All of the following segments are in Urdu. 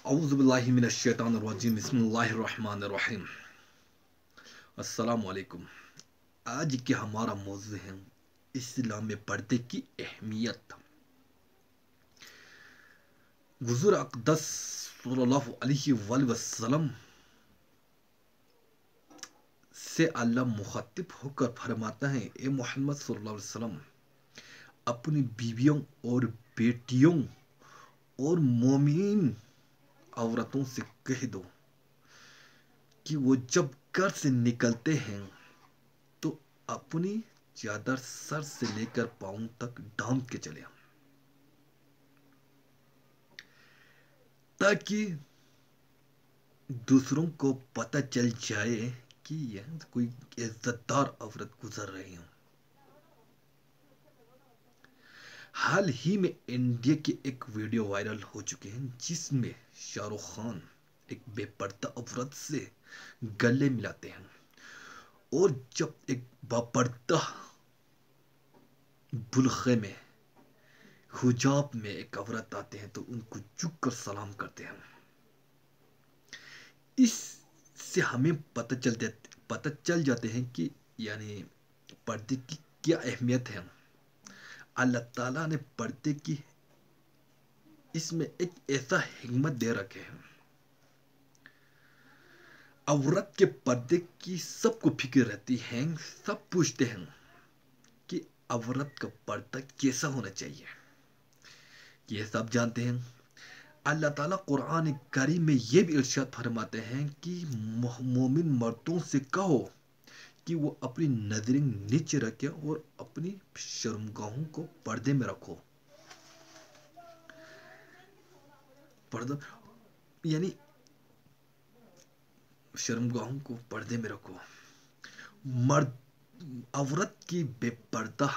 اعوذ باللہ من الشیطان الرجیم بسم اللہ الرحمن الرحیم السلام علیکم۔ آج کے ہمارا موضوع ہے اسلام میں پردے کی اہمیت۔ حضور اقدس صلی اللہ علیہ وآلہ وسلم سے اللہ مخاطب ہو کر فرماتا ہے، اے محمد صلی اللہ علیہ وسلم اپنی بیویوں اور بیٹیوں اور مومنین عورتوں سے کہہ دو کہ وہ جب گھر سے نکلتے ہیں تو اپنی چادر سر سے لے کر پاؤں تک ڈھانپ کے چلے، تاکہ دوسروں کو پتہ چل جائے کہ یہ کوئی عزت دار عورت گزر رہی ہوں۔ حال ہی میں انڈیا کی ایک ویڈیو وائرل ہو چکے ہیں جس میں شاہ رخ خان ایک بے پردہ عورت سے گلے ملاتے ہیں، اور جب ایک باپردہ بلخے میں حجاب میں ایک عورت آتے ہیں تو ان کو جھک کر سلام کرتے ہیں۔ اس سے ہمیں پتہ چل جاتے ہیں کہ یعنی پردے کی کیا اہمیت ہے۔ اللہ تعالیٰ نے پردے کی اس میں ایک ایسا حکمت دے رکھے ہیں۔ عورت کے پردے کی سب کو فکر رہتی ہے، سب پوچھتے ہیں کہ عورت کا پردہ کیسا ہونا چاہیے، یہ سب جانتے ہیں۔ اللہ تعالیٰ قرآن کریم میں یہ بھی ارشاد فرماتے ہیں کہ مومن مردوں سے کہو کہ وہ اپنی نظریں نیچے رکھیں اور اپنی شرمگاہوں کو پردے میں رکھو۔ پردہ یعنی شرمگاہوں کو پردے میں رکھو۔ عورت کی بے پردہ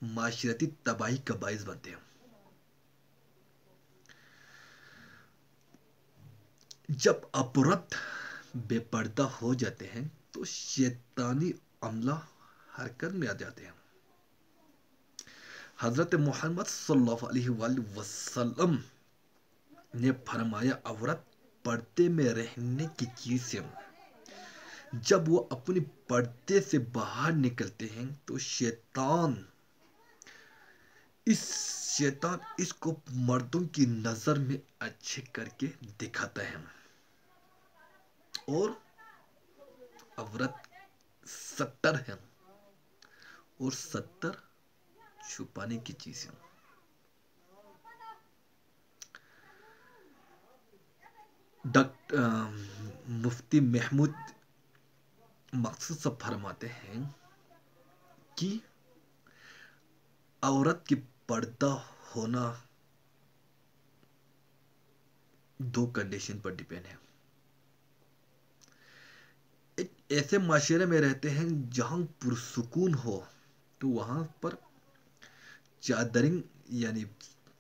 معاشرتی تباہی کا باعث بنتے ہیں۔ جب عورت بے پردہ ہو جاتے ہیں تو شیطانی عملہ حرکت میں آ جاتے ہیں۔ حضرت محمد صلی اللہ علیہ وآلہ وسلم نے فرمایا، عورت پردے میں رہنے کی چیز ہے۔ جب وہ اپنی پردے سے باہر نکلتے ہیں تو شیطان اس کو مردوں کی نظر میں اچھے کر کے دکھاتا ہے، اور عورت ستر ہے اور ستر چھپانے کی چیز ہے۔ مفتی محمود مقصود صاحب فرماتے ہیں کہ عورت کی پردہ ہونا دو کنڈیشن پر ڈیپینڈ ہے۔ ایک ایسے معاشرے میں رہتے ہیں جہاں پرسکون ہو تو وہاں پر چادریں یعنی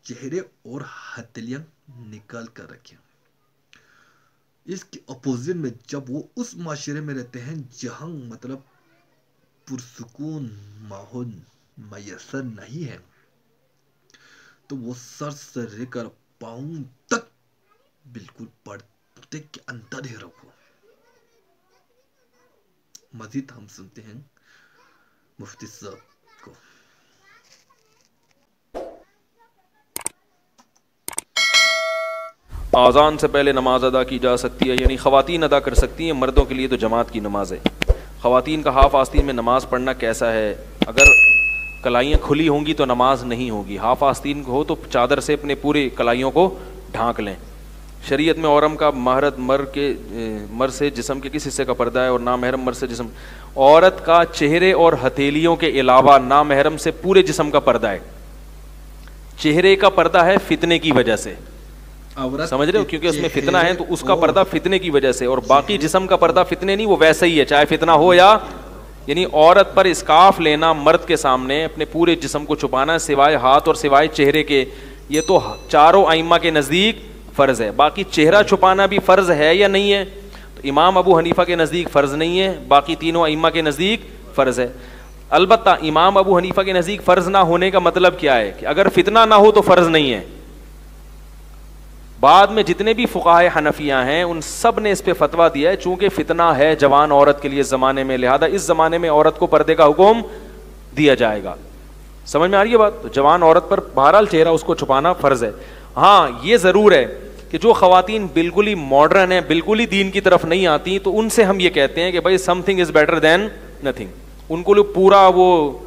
چہرے اور ہتھیلیاں نکال کر رکھیں۔ اس کے اپوزٹ میں جب وہ اس معاشرے میں رہتے ہیں جہاں مطلب پرسکون ماحول میسر نہیں ہے تو وہ سر سے لے کر پاؤں تک بالکل پردے کے اندر ہی رکھو۔ مزید ہم سنتے ہیں مفتی صاحب کو۔ آذان سے پہلے نماز ادا کی جا سکتی ہے، یعنی خواتین ادا کر سکتی ہیں، مردوں کے لیے تو جماعت کی نماز ہے۔ خواتین کا ہاف آستین میں نماز پڑھنا کیسا ہے؟ اگر کلائیاں کھلی ہوں گی تو نماز نہیں ہوگی۔ ہاف آستین ہو تو چادر سے اپنے پورے کلائیوں کو ڈھانک لیں۔ شریعت میں عورت کا مہرت مر سے جسم کے کس حصے کا پردہ ہے اور نامحرم مر سے جسم؟ عورت کا چہرے اور ہتھیلیوں کے علاوہ نامحرم سے پورے جسم کا پردہ ہے۔ چہرے کا پردہ ہے فتنے کی وجہ سے، سمجھ رہے ہو، کیونکہ اس میں فتنہ ہے تو اس کا پردہ فتنے کی وجہ سے، اور باقی جسم کا پردہ فتنے نہیں، وہ ویسا ہی ہے چاہے فتنہ ہو یا، یعنی عورت پر اسکارف لینا مرد کے سامنے اپنے پورے جسم کو چھپانا سوائے ہاتھ اور سوائے چہرے کے، یہ تو چاروں ائمہ کے نزدیک فرض ہے۔ باقی چہرہ چھپانا بھی فرض ہے یا نہیں ہے؟ تو امام ابو حنیفہ کے نزدیک فرض نہیں ہے، باقی تینوں ائمہ کے نزدیک فرض ہے۔ البتہ امام ابو حنیفہ کے نزدیک فرض نہ ہونے کا مطلب کیا ہے کہ اگر فتنہ نہ ہو تو فرض نہیں ہے، بعد میں جتنے بھی فقہائے حنفیہ ہیں ان سب نے اس پہ فتویٰ دیا ہے چونکہ فتنہ ہے جوان عورت کے لیے زمانے میں، لہذا اس زمانے میں عورت کو پردے کا حکم دیا جائے گا. سمجھ میں آ رہی ہے بات؟ تو جوان عورت پر بہرحال چہرہ اس کو چھپانا فرض ہے. ہاں یہ ضرور ہے کہ جو خواتین بالکل ہی ماڈرن ہیں، بالکل ہی دین کی طرف نہیں آتی، تو ان سے ہم یہ کہتے ہیں کہ بھائی something is better than nothing. ان کو پورا وہ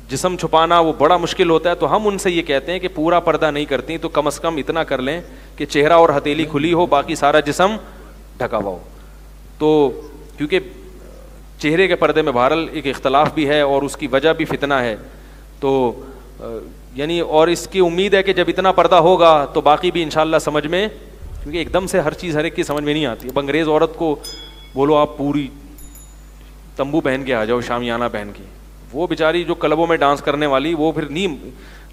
جسم چھپانا وہ بڑا مشکل ہوتا ہے، تو ہم ان سے یہ کہتے ہیں کہ پورا پردہ نہیں کرتی تو کم از کم اتنا کر لیں کہ چہرہ اور ہتھیلی کھلی ہو، باقی سارا جسم ڈھکا ہوا ہو. تو کیونکہ چہرے کے پردے میں بہرحال ایک اختلاف بھی ہے اور اس کی وجہ بھی فتنہ ہے. تو یعنی اور اس کی امید ہے کہ جب اتنا پردہ ہوگا تو باقی بھی انشاءاللہ سمجھ میں، کیونکہ ایک دم سے ہر چیز ہر ایک کی سمجھ میں نہیں آتی. اب انگریز عورت کو بولو آپ پوری تمبو پہن کے آ جاؤ، شامیانہ پہن کے، وہ بیچاری جو کلبوں میں ڈانس کرنے والی وہ پھر نہیں.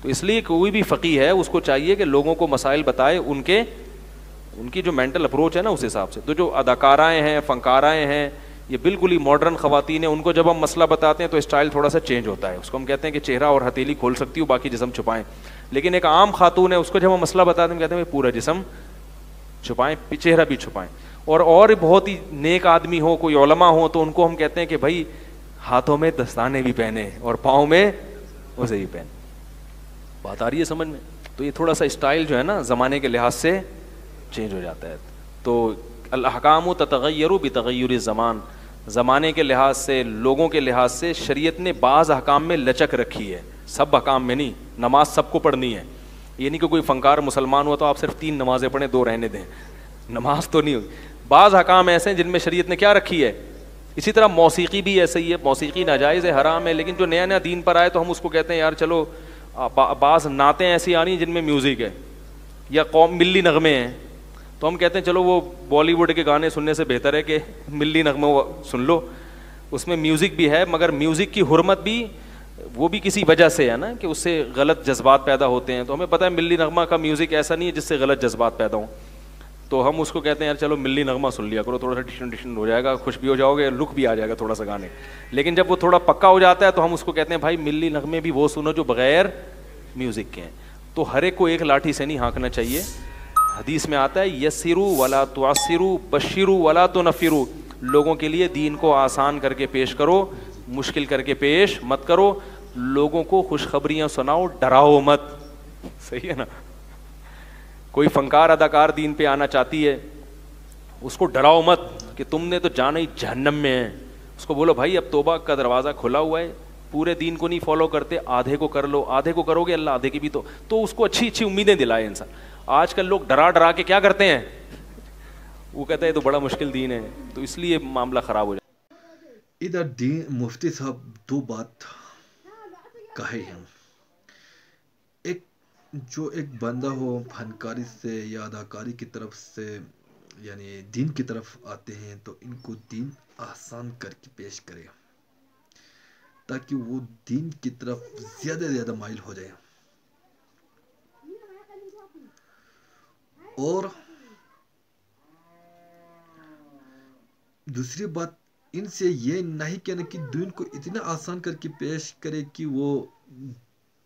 تو اس لیے کوئی بھی فقیہ ہے اس کو چاہیے کہ لوگوں کو مسائل بتائے، ان کی جو مینٹل اپروچ ہے نا اس حساب سے. تو جو اداکارائیں ہیں، فنکارائیں ہیں، یہ بالکل ہی ماڈرن خواتین ہیں، ان کو جب ہم مسئلہ بتاتے ہیں تو اسٹائل تھوڑا سا چینج ہوتا ہے. اس کو ہم کہتے ہیں کہ چہرہ اور ہتھیلی کھول سکتی ہو، باقی جسم چھپائیں. لیکن ایک عام خاتون ہے، اس کو جب ہم مسئلہ بتاتے ہیں کہتے ہیں پورا جسم چھپائیں، چہرہ بھی چھپائیں. اور بہت ہی نیک آدمی ہو، کوئی علماء ہو، تو ان کو ہم کہتے ہیں کہ بھائی ہاتھوں میں دستانے بھی پہنے اور پاؤں میں اسے بھی پہنے. بات آ رہی ہے سمجھ میں؟ تو یہ تھوڑا سا اسٹائل جو ہے نا زمانے کے لحاظ سے چینج ہو جاتا ہے. تو الاحکام تتغیر بتغیر الزمان، زمانے کے لحاظ سے، لوگوں کے لحاظ سے شریعت نے بعض احکام میں لچک رکھی ہے، سب احکام میں نہیں. نماز سب کو پڑھنی ہے، یہ نہیں کہ کوئی فنکار مسلمان ہوا تو آپ صرف 3 نمازیں پڑھیں 2 رہنے دیں، نماز تو نہیں ہوگی. بعض احکام ایسے ہیں جن میں شریعت نے کیا رکھی ہے. اسی طرح موسیقی بھی ایسے ہی ہے، موسیقی ناجائز ہے، حرام ہے، لیکن جو نیا نیا دین پر آئے تو ہم اس کو کہتے ہیں یار چلو. بعض نعتیں ایسی آ رہی ہیں جن میں میوزک ہے یا قوم ملی نغمے ہیں، تو ہم کہتے ہیں چلو وہ بالی ووڈ کے گانے سننے سے بہتر ہے کہ ملی نغمے سن لو. اس میں میوزک بھی ہے مگر میوزک کی حرمت بھی وہ بھی کسی وجہ سے ہے نا کہ اس سے غلط جذبات پیدا ہوتے ہیں. تو ہمیں پتہ ہے ملی نغمہ کا میوزک ایسا نہیں ہے جس سے غلط جذبات پیدا ہوں، تو ہم اس کو کہتے ہیں یار چلو ملی نغمہ سن لیا کرو، تھوڑا سا ڈیشن ہو جائے گا، خوش بھی ہو جاؤ گے، لک بھی آ جائے گا تھوڑا سا گانے. لیکن جب وہ تھوڑا پکا ہو جاتا ہے تو ہم اس کو کہتے ہیں بھائی ملی نغمے بھی وہ سنو جو بغیر میوزک کے ہیں. تو ہر ایک کو ایک لاٹھی سے نہیں ہانکنا چاہیے. حدیث میں آتا ہے یسرو ولا تعسرو بشرو ولا تنفرو، لوگوں کے لیے دین کو آسان کر کے پیش کرو، مشکل کر کے پیش مت کرو. لوگوں کو خوشخبریاں سناؤ، ڈراؤ مت. صحیح ہے نا؟ کوئی فنکار اداکار دین پہ آنا چاہتی ہے، اس کو ڈراؤ مت کہ تم نے تو جانا ہی جہنم میں ہے. اس کو بولو بھائی اب توبہ کا دروازہ کھلا ہوا ہے، پورے دین کو نہیں فالو کرتے، آدھے کو کر لو، آدھے کو کرو گے اللہ آدھے کی بھی تو اس کو اچھی اچھی امیدیں دلائے انسان. آج کل لوگ ڈرا کے کیا کرتے ہیں، وہ کہتے ہیں تو بڑا مشکل دین ہے، تو اس لیے معاملہ خراب ہو جاتا ہے. ادھر دین مفتی صاحب 2 بات کہے ہیں. جو ایک بندہ ہو فنکاری سے یا اداکاری کی طرف سے یعنی دین کی طرف آتے ہیں تو ان کو دین آسان کر کے پیش کرے تاکہ وہ دین کی طرف زیادہ سے زیادہ مائل ہو جائے. اور دوسری بات ان سے یہ نہیں کہنا کہ دین کو اتنا آسان کر کے پیش کرے کہ وہ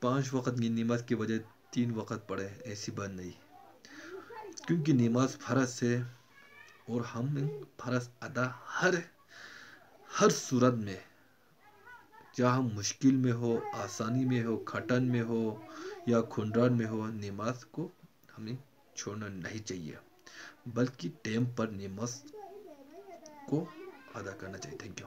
5 وقت کی نماز کی وجہ 3 وقت پڑھے. ایسی بات نہیں، کیونکہ نماز فرض ہے اور ہم فرض ادا ہر صورت میں، چاہے مشکل میں ہو، آسانی میں ہو، کھٹن میں ہو یا کھنڈران میں ہو، نماز کو ہمیں چھوڑنا نہیں چاہیے بلکہ ٹائم پر نماز کو ادا کرنا چاہیے. Thank you.